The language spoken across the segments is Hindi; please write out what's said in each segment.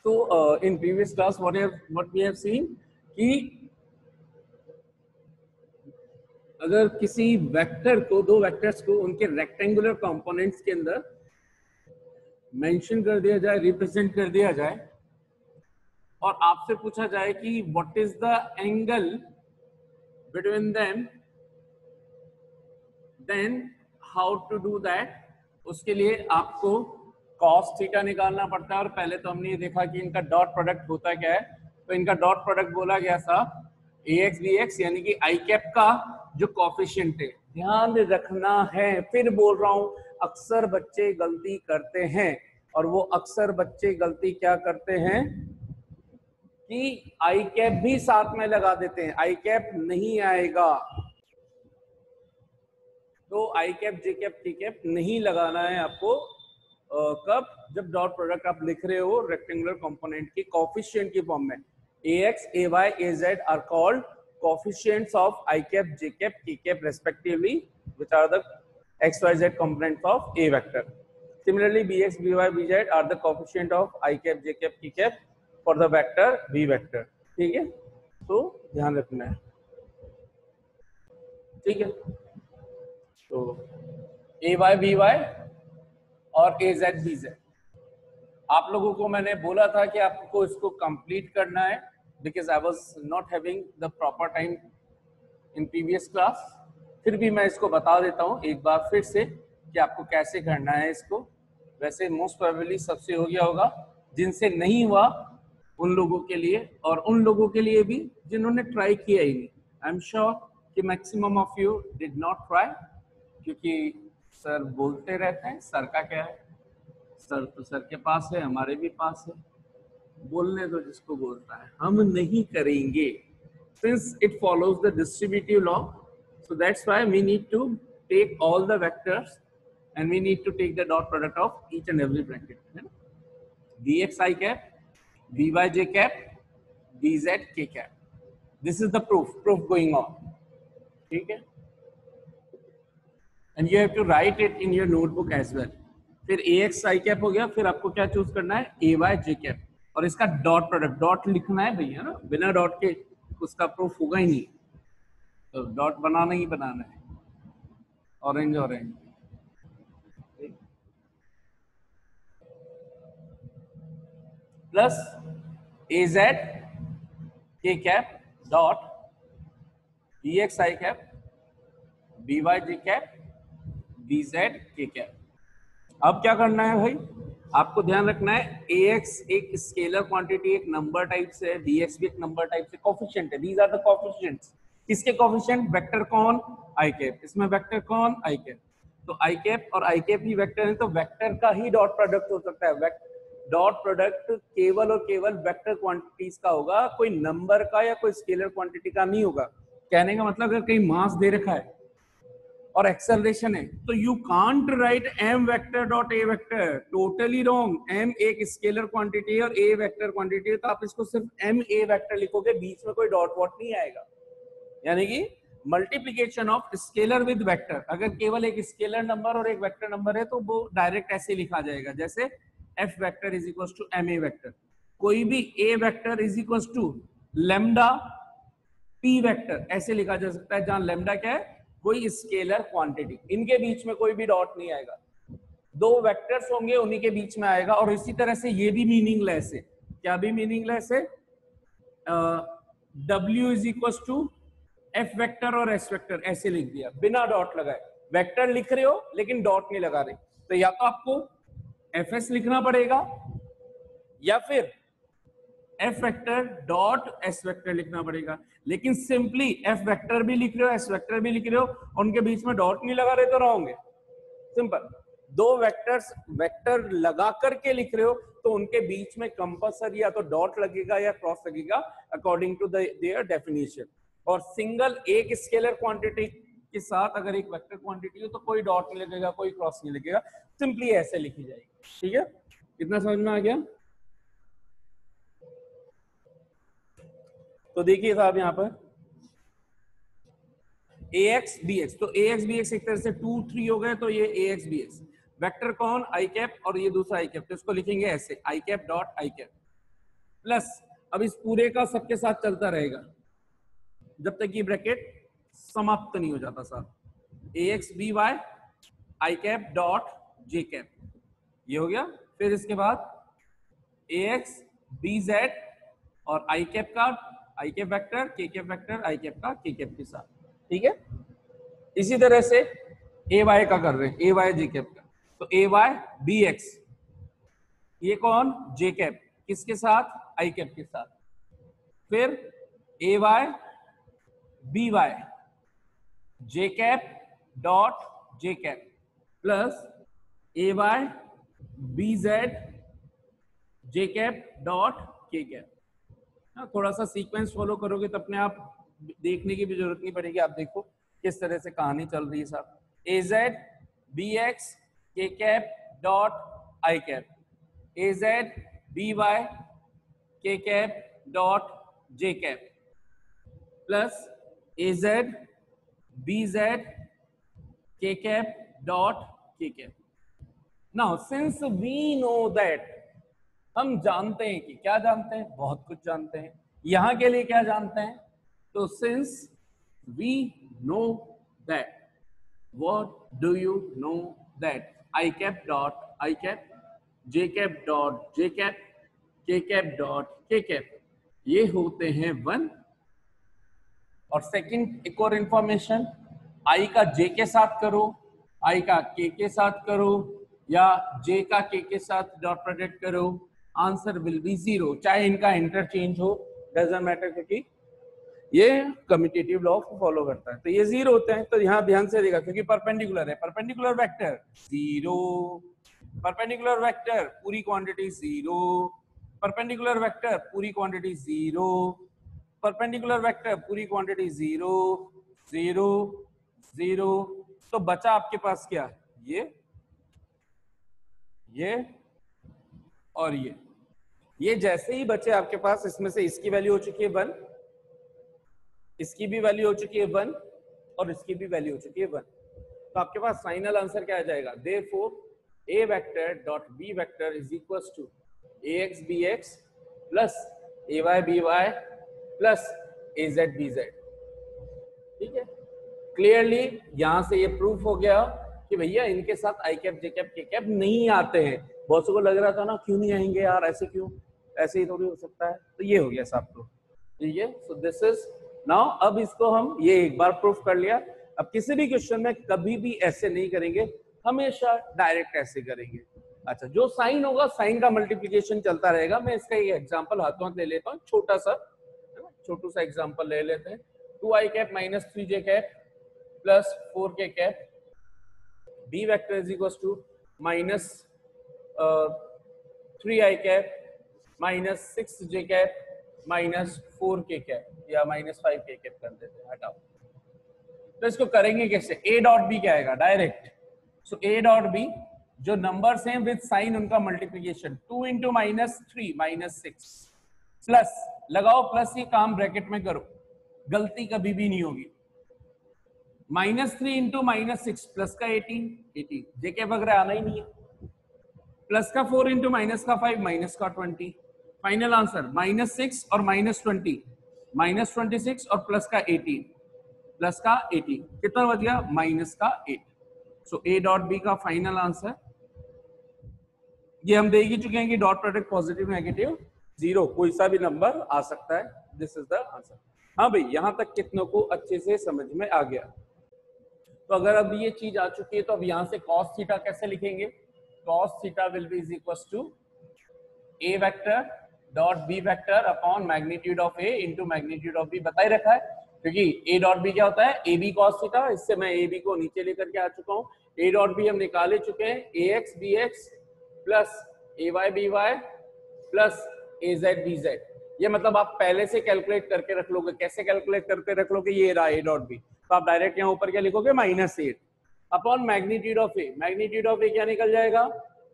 So in previous class, what we have seen कि अगर किसी वेक्टर को, दो वेक्टर्स को उनके रेक्टेंगुलर कंपोनेंट्स के अंदर मेंशन कर दिया जाए, रिप्रेजेंट कर दिया जाए, और आपसे पूछा जाए कि what is the angle between them, then how to do that. उसके लिए आपको cos थीटा निकालना पड़ता है। और पहले तो हमने ये देखा कि इनका डॉट प्रोडक्ट होता क्या है। तो इनका डॉट प्रोडक्ट बोला गया था ax bx, यानी कि आई कैप का जो कॉफिशिएंट है। ध्यान रखना है, फिर बोल रहा हूं, अक्सर बच्चे गलती करते हैं, और वो अक्सर बच्चे गलती क्या करते हैं कि आई कैप भी साथ में लगा देते हैं। आई कैप नहीं आएगा, तो I cap J cap T cap नहीं लगाना है आपको। कब? जब डॉट प्रोडक्ट आप लिख रहे हो रेक्टेंगुलर कंपोनेंट की कोफिशिएंट की फॉर्म में। ax, ay, az are called coefficients of I cap, j cap, t cap respectively, which are the x, y, z components of a vector. Similarly, bx, by, bz are the coefficient of I cap, j cap, t cap for the vector v vector. ठीक है, तो ध्यान रखना है। ठीक है, तो a y, b y और a z, b z, आप लोगों को मैंने बोला था कि आपको इसको कंप्लीट करना है, because I was not having the proper time in previous class. फिर भी मैं इसको बता देता हूँ एक बार फिर से कि आपको कैसे करना है इसको। वैसे मोस्ट प्रोबेबली सबसे हो गया होगा, जिनसे नहीं हुआ उन लोगों के लिए, और उन लोगों के लिए भी जिन्होंने ट्राई किया ही नहीं। आई एम श्योर कि maximum of you did not try, क्योंकि सर बोलते रहते हैं, सर का क्या है, सर तो सर के पास है, हमारे भी पास है, बोलने दो जिसको बोलता है। हम नहीं करेंगे, since it follows the distributive law, so that's why we need to take all the vectors and we need to take the dot product of each and every bracket, है ना। bx i cap, by j cap, bz k cap, this is the proof going on, ठीक है। and you have to write it in your notebook as well। फिर ax i cap हो गया, फिर आपको क्या चूज करना है, ay j cap, और इसका डॉट प्रोडक्ट, डॉट लिखना है भैया ना, बिना डॉट के उसका प्रूफ होगा ही नहीं, तो डॉट बनाना ही बनाना है। Orange orange, plus az k cap dot bx i cap, by j cap, bz k cap। अब क्या करना है भाई, आपको ध्यान रखना है, ax एक स्केलर क्वांटिटी, एक नंबर टाइप से, bx भी एक नंबर टाइप से, कोफिशिएंट है। These are the coefficients. किसके कोफिशिएंट? वेक्टर कौन? I cap. इसमें वेक्टर कौन? I cap. तो आई कैप और आई कैप ही वेक्टर है, तो वेक्टर का ही डॉट प्रोडक्ट हो सकता है। डॉट प्रोडक्ट केवल और केवल वेक्टर क्वांटिटीज का होगा, कोई नंबर का या कोई स्केलर क्वांटिटी का नहीं होगा। कहने का मतलब, अगर कहीं मास दे रखा है और एक्सेलरेशन है, तो you can't right m vector dot a vector, totally wrong. m एक स्केलर क्वांटिटी है और a वेक्टर क्वांटिटी है, तो आप इसको सिर्फ m a वेक्टर लिखोगे, बीच में कोई डॉट वॉट नहीं आएगा। यानी कि multiplication of scalar with vector. अगर केवल एक स्केलर नंबर और एक वेक्टर नंबर है, तो वो डायरेक्ट ऐसे लिखा जाएगा, जैसे f vector is equal to m a vector. कोई भी a vector is equal to lambda p vector, ऐसे लिखा जा सकता है, जहां लेमडा क्या है, कोई स्केलर क्वांटिटी। इनके बीच में कोई भी डॉट नहीं आएगा, दो वेक्टर्स होंगे उन्हीं के बीच में आएगा। और इसी तरह से ये भी मीनिंगलेस है। क्या भी मीनिंगलेस है? W is equal to F vector और S वेक्टर, ऐसे लिख दिया बिना डॉट लगाए। वेक्टर लिख रहे हो लेकिन डॉट नहीं लगा रहे, तो या तो आपको FS लिखना पड़ेगा, या फिर F vector dot S vector लिखना पड़ेगा। लेकिन सिंपली F वेक्टर भी लिख रहे हो, S वेक्टर भी लिख रहे हो, उनके बीच में डॉट नहीं लगा रहे, तो रहोगे। सिंपल। दो वेक्टर्स वेक्टर लगा करके लिख रहे हो, तो उनके बीच में कंपल्सरी या तो डॉट लगेगा या क्रॉस लगेगा, अकॉर्डिंग टू देयर डेफिनेशन। और सिंगल एक स्केलर क्वांटिटी के साथ अगर एक वेक्टर क्वांटिटी हो, तो कोई डॉट नहीं लगेगा, कोई क्रॉस नहीं लगेगा, सिंपली ऐसे लिखी जाएगी। ठीक है, कितना समझ में आ गया? तो देखिए साहब, यहाँ पर ax bx, तो ax bx एक तरह से 2 3 हो गए, तो ये ax bx। वेक्टर कौन? आई कैप, और ये दूसरा आई कैप, तो इसको लिखेंगे ऐसे, I cap dot I cap. Plus अब इस पूरे का सबके साथ चलता रहेगा जब तक ये ब्रैकेट समाप्त नहीं हो जाता साहब। ए एक्स बी वाई आई कैप डॉट जे कैप, ये हो गया। फिर इसके बाद ए एक्स बी जेड और आई कैप का आई कैप वेक्टर, के कैप वेक्टर, आई कैप का के कैप के साथ, ठीक है। इसी तरह से ए वाई का कर रहे हैं, ए वाई जे कैप का, तो ए वाई बी एक्स, ये कौन, जे कैप, किसके साथ, आई कैप के साथ। फिर A Y B Y J cap dot J cap plus A Y B Z J cap dot K cap. थोड़ा सा सीक्वेंस फॉलो करोगे तो अपने आप देखने की भी जरूरत नहीं पड़ेगी। आप देखो किस तरह से कहानी चल रही है साहब। A Z B X K cap dot I cap, A Z B Y K cap dot J cap plus A Z B Z K cap dot K cap. Now since we know that, हम जानते हैं कि क्या जानते हैं, बहुत कुछ जानते हैं। यहां के लिए क्या जानते हैं, तो since we know that, what do you know that, I cap dot I cap, J cap dot J cap, K cap dot K cap, ये होते हैं 1। और सेकंड एक और इंफॉर्मेशन, आई का जे के साथ करो, आई का के साथ करो, या जे का के साथ डॉट प्रोडक्ट करो, आंसर विल बी 0, चाहे इनका इंटरचेंज हो, डजंट मैटर, क्योंकि ये कम्यूटेटिव लॉ को फॉलो करता है। तो ये 0 होते हैं, तो यहाँ ध्यान से देखा, क्योंकि परपेंडिकुलर है, परपेंडिकुलर वेक्टर 0, परपेंडिकुलर वेक्टर पूरी क्वांटिटी 0, परपेंडिकुलर वेक्टर पूरी क्वांटिटी 0, परपेंडिकुलर वेक्टर पूरी क्वांटिटी 0 0 0। तो बचा आपके पास क्या, ये और ये जैसे ही बचे आपके पास, इसमें से इसकी वैल्यू हो चुकी है 1, इसकी भी वैल्यू हो चुकी है 1, और इसकी भी वैल्यू हो चुकी है 1। तो आपके पास फाइनल आंसर क्या आ जाएगा, therefore A vector dot B vector is equals to A X B X plus A Y B Y plus A Z B Z. ठीक है, क्लियरली यहां से ये प्रूफ हो गया कि भैया इनके साथ आई cap J cap K cap नहीं आते हैं। बहुत से को लग रहा था ना क्यों नहीं आएंगे यार, ऐसे क्यों, ऐसे ही थोड़ी हो सकता है। तो ये हो गया साहब प्रूफ, ठीक है। सो दिस इज नाउ, अब इसको हम ये एक बार प्रूफ कर लिया। अब किसी भी क्वेश्चन में कभी भी ऐसे नहीं करेंगे, हमेशा डायरेक्ट ऐसे करेंगे। अच्छा, जो साइन होगा साइन का मल्टीप्लीकेशन चलता रहेगा। मैं इसका एक एग्जांपल हाथों हाथ ले लेता हूँ, छोटा सा एग्जांपल ले लेते हैं। 2i cap minus 3j cap plus 4k cap, b vector is equal to minus 3i cap minus 6j cap minus 4k cap, या माइनस 5k कैप कर देते हैं, हटाओ। तो इसको करेंगे कैसे, a डॉट बी क्या आएगा, direct. So a dot B जो नंबर्स हैं विद साइन उनका multiplication, 2 into minus 3 minus 6 plus लगाओ, प्लस ये काम ब्रैकेट में करो, गलती कभी भी नहीं होगी। माइनस 3 इंटू माइनस 6 प्लस का 18 जेके वगैरह आना ही नहीं है, प्लस का 4 इंटू माइनस का 5 माइनस का 20। फाइनल आंसर माइनस 6 और माइनस 20, माइनस 26 और प्लस का 18, प्लस का 18 कितना बच गया, माइनस का 8। सो ए डॉट बी का फाइनल आंसर, ये हम देख ही चुके हैं कि डॉट प्रोडक्ट पॉजिटिव नेगेटिव 0 कोई सा भी नंबर आ सकता है। This is the answer. हाँ भाई, यहां तक कितनों को अच्छे से समझ में आ गया। तो अगर अब ये चीज आ चुकी है तो अब यहां से cos थीटा कैसे लिखेंगे, cos theta will be is equal to a vector dot b vector upon magnitude of a into magnitude of b। बता ही रखा है, क्योंकि a डॉट b क्या होता है, ab cos थीटा। इससे मैं ab को नीचे लेकर के आ चुका हूँ। a डॉट b हम निकाले चुके हैं, ax bx plus ay by plus az bz। ये मतलब आप पहले से कैलकुलेट करके रख लोगे। कैसे कैलकुलेट करके रख लोगे, ये रहा a डॉट बी, तो आप डायरेक्ट यहाँ ऊपर क्या लिखोगे, -8 upon magnitude of a. Magnitude of a क्या निकल जाएगा,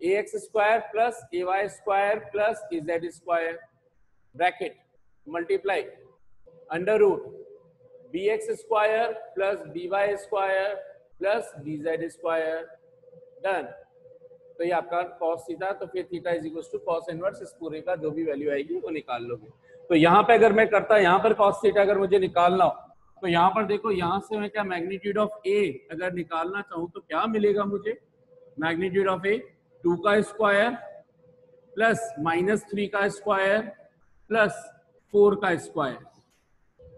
ax square plus ay square plus az square bracket multiply under root bx square plus by square plus bz square, done. तो ये आपका cos थीटा, तो फिर theta is equal to cos inverse इस पूरे का जो भी वैल्यू आएगी वो निकाल लोगे। तो यहाँ पे अगर मैं करता, यहाँ पर cos थीटा अगर मुझे निकालना हो तो यहाँ पर देखो, यहाँ से मैं क्या मैग्नीट्यूड ऑफ ए अगर निकालना चाहूँ तो क्या मिलेगा मुझे, मैग्नीट्यूड ऑफ ए 2 का स्क्वायर प्लस -3 का स्क्वायर प्लस 4 का स्क्वायर,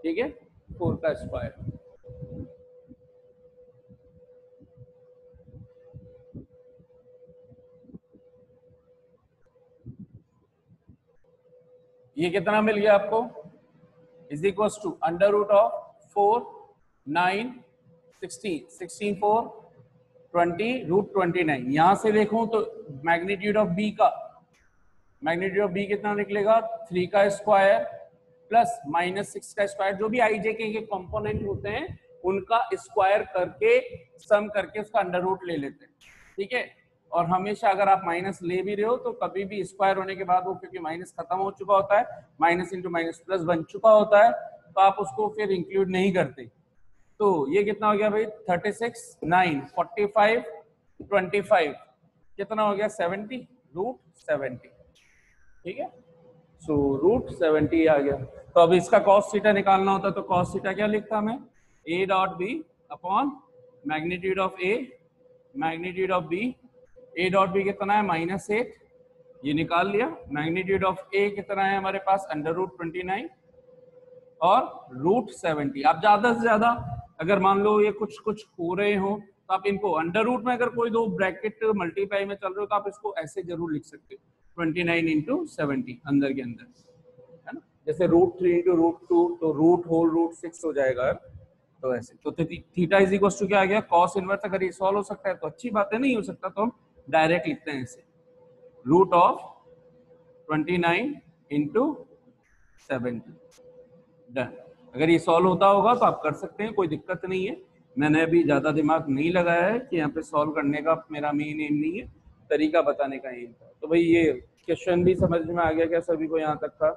ठीक है, 4 का स्क्वायर। ये कितना मिल गया आपको, is equal to under root of 4 9 16 16 4 20 root 29। यहां से देखूं तो मैग्नीट्यूड ऑफ बी का, मैग्नीट्यूड ऑफ बी कितना निकलेगा, 3 का स्क्वायर प्लस -6 का स्क्वायर, जो भी आईजे के कंपोनेंट होते हैं उनका स्क्वायर करके सम करके उसका अंडर रूट ले लेते हैं, ठीक है। और हमेशा अगर आप माइनस ले भी रहे हो तो कभी भी स्क्वायर होने के बाद वो, क्योंकि माइनस खत्म हो चुका होता है, माइनस इंटू माइनस प्लस बन चुका होता है, तो आप उसको फिर इंक्लूड नहीं करते। तो ये कितना हो गया भाई, 36 9 45 25 कितना हो गया, 70 रूट 70, ठीक है। सो रूट 70 आ गया। तो अब इसका cos थीटा निकालना होता तो cos थीटा क्या लिखता मैं, a dot B upon magnitude of a, magnitude of b, a dot B कितना है -8, ये निकाल लिया। मैग्नीट्यूड ऑफ a कितना है हमारे पास, अंडर रूट 29 और रूट 70। आप ज्यादा से ज्यादा अगर मान लो ये कुछ कुछ हो रहे हो तो आप इनको अंडर रूट में, अगर कोई दो ब्रैकेट मल्टीप्लाई में चल रहे हो तो आप इसको ऐसे जरूर लिख सकते हो, 29 इंटू 70 अंदर के अंदर, है ना। जैसे रूट 3 इंटू रूट 2 तो रूट होल रूट 6 हो जाएगा, तो ऐसे। तो थीटा इज इक्वल टू क्या आ गया, cos इनवर्स। अगर ये सॉल्व हो सकता है तो अच्छी बात है, नहीं हो सकता तो हम डायरेक्ट लिखते हैं ऐसे, रूट ऑफ 29 इंटू 70, डन। अगर ये सॉल्व होता होगा तो आप कर सकते हैं, कोई दिक्कत नहीं है। मैंने अभी ज्यादा दिमाग नहीं लगाया है कि यहाँ पे सॉल्व करने का मेरा मेन एम नहीं है, तरीका बताने का एम था। तो भाई ये क्वेश्चन भी समझ में आ गया क्या सभी को, यहाँ तक था।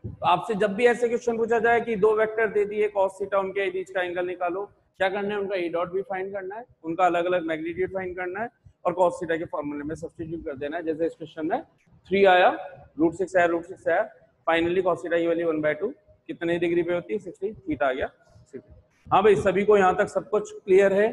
तो आपसे जब भी ऐसे क्वेश्चन पूछा जाए कि दो वेक्टर दे दिए cos थीटा, उनके बीच का एंगल निकालो, क्या करना है, उनका ए डॉट भी फाइंड करना है, उनका अलग अलग मैग्नीट्यूड फाइंड करना है और cos थीटा के फॉर्मूले में सब्स्टिट्यूट कर देना है। जैसे इस क्वेश्चन में 3 आया, रूट 6 आया, रूट 6 आया, फाइनली cos थीटा की वैल्यू 1/2 कितने डिग्री पे होती है, 60, थीटा आ गया 60। हाँ भाई, सभी को यहाँ तक सब कुछ क्लियर है।